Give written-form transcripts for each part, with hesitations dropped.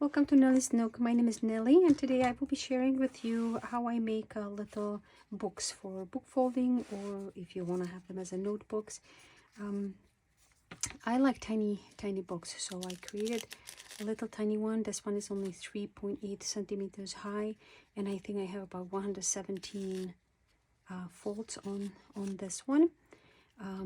Welcome to Neli's Nook. My name is Nelly, and today I will be sharing with you how I make little books for book folding, or if you want to have them as a notebooks. I like tiny books, so I created a little tiny one. This one is only 3.8 centimeters high, and I think I have about 117 folds on this one. I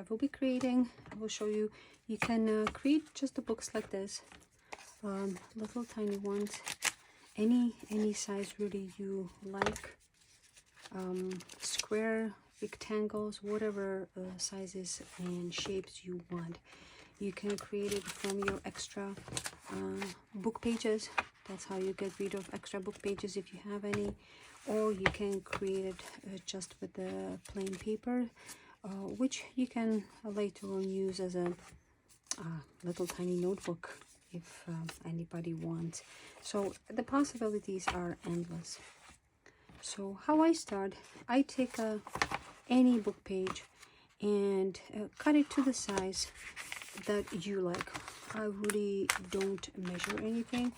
will be creating, I will show you, you can create just the books like this, little tiny ones, any size really you like, square, rectangles, whatever sizes and shapes you want. You can create it from your extra book pages. That's how you get rid of extra book pages if you have any, or you can create it just with the plain paper, which you can later on use as a little tiny notebook if anybody wants. So the possibilities are endless. So how I start, I take any book page and cut it to the size that you like. I really don't measure anything,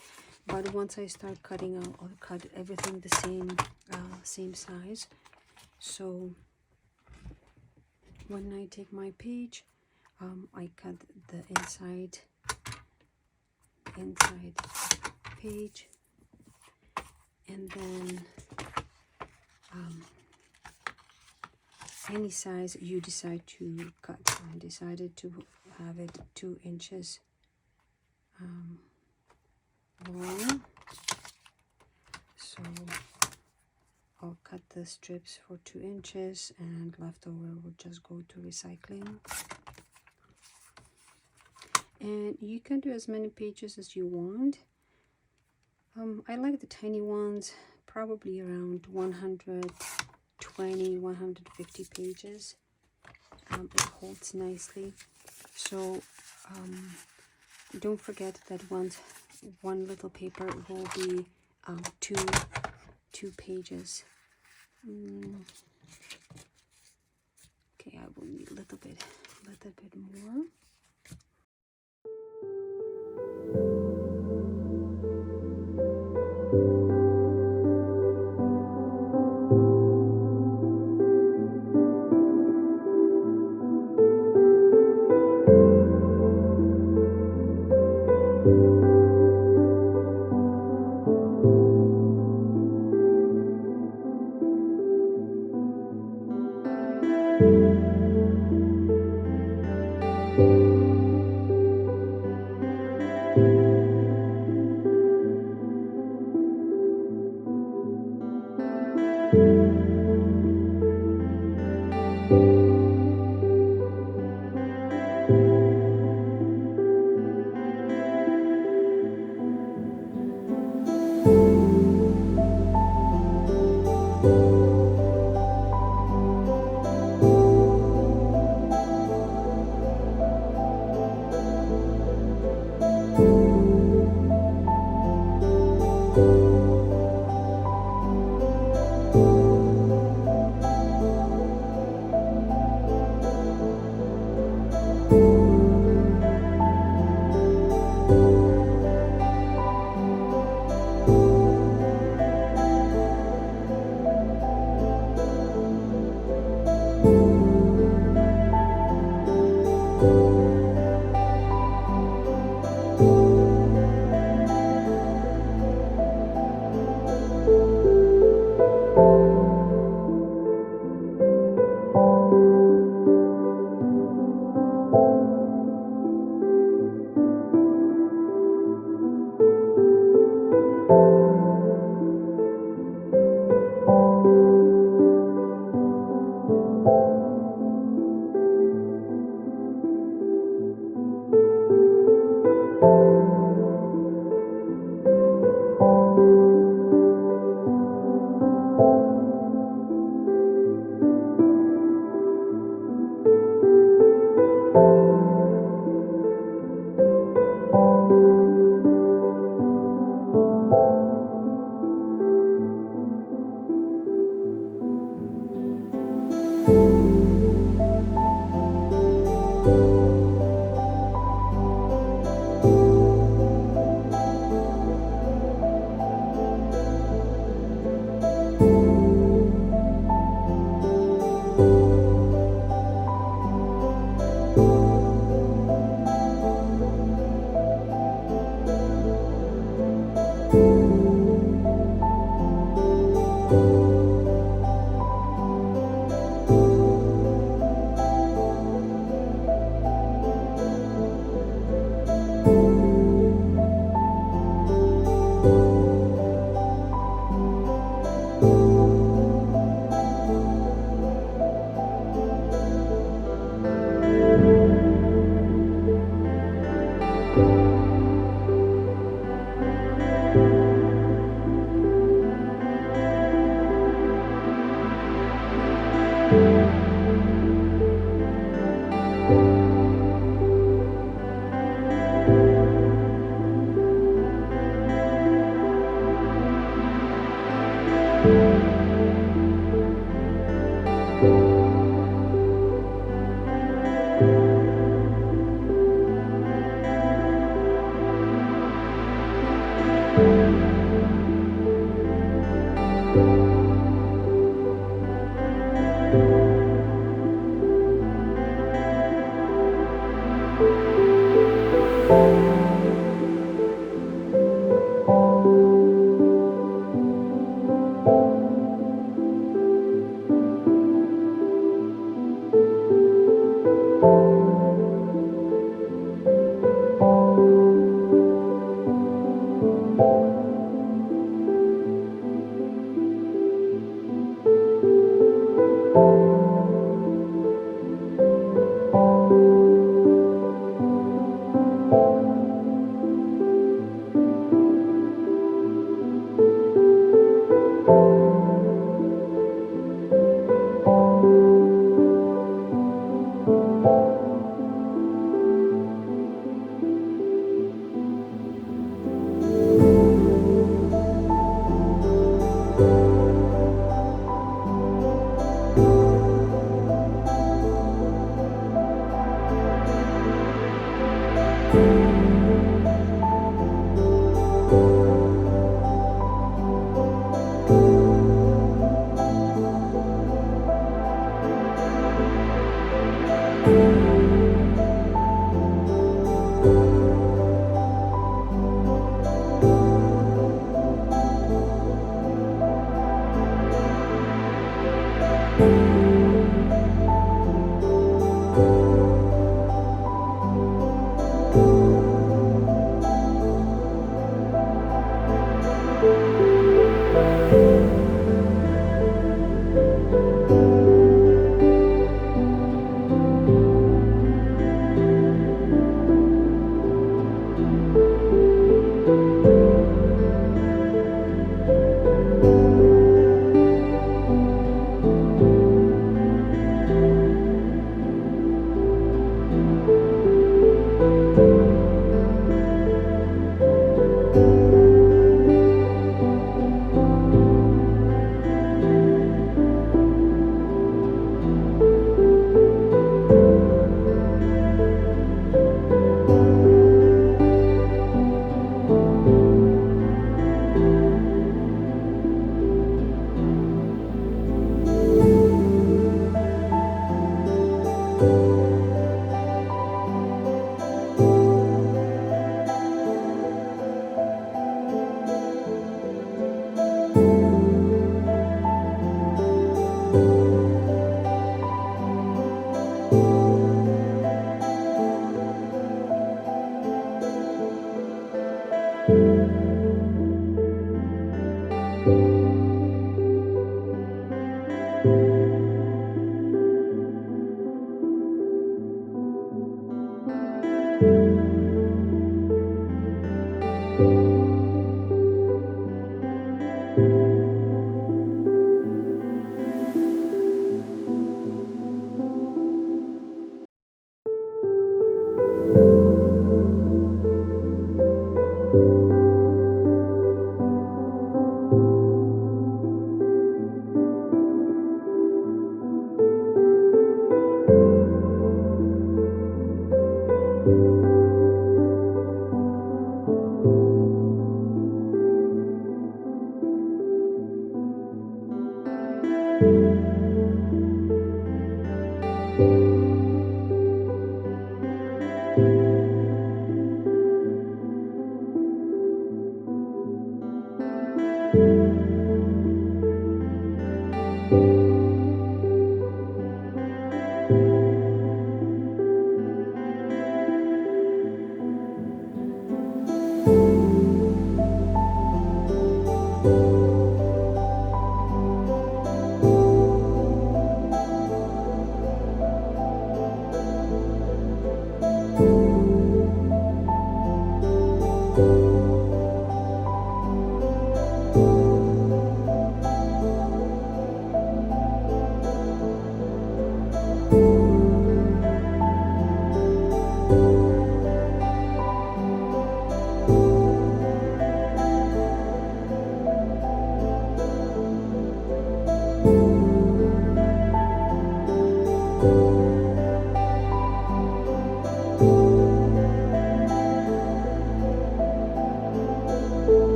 but once I start cutting out, I'll cut everything the same size. So when I take my page, I cut the inside page, and then any size you decide to cut. I decided to have it 2 inches long, so I'll cut the strips for 2 inches, and leftover will just go to recycling. And you can do as many pages as you want. I like the tiny ones, probably around 120, 150 pages. It holds nicely. So don't forget that one little paper will be two pages. Okay, I will need a little bit more.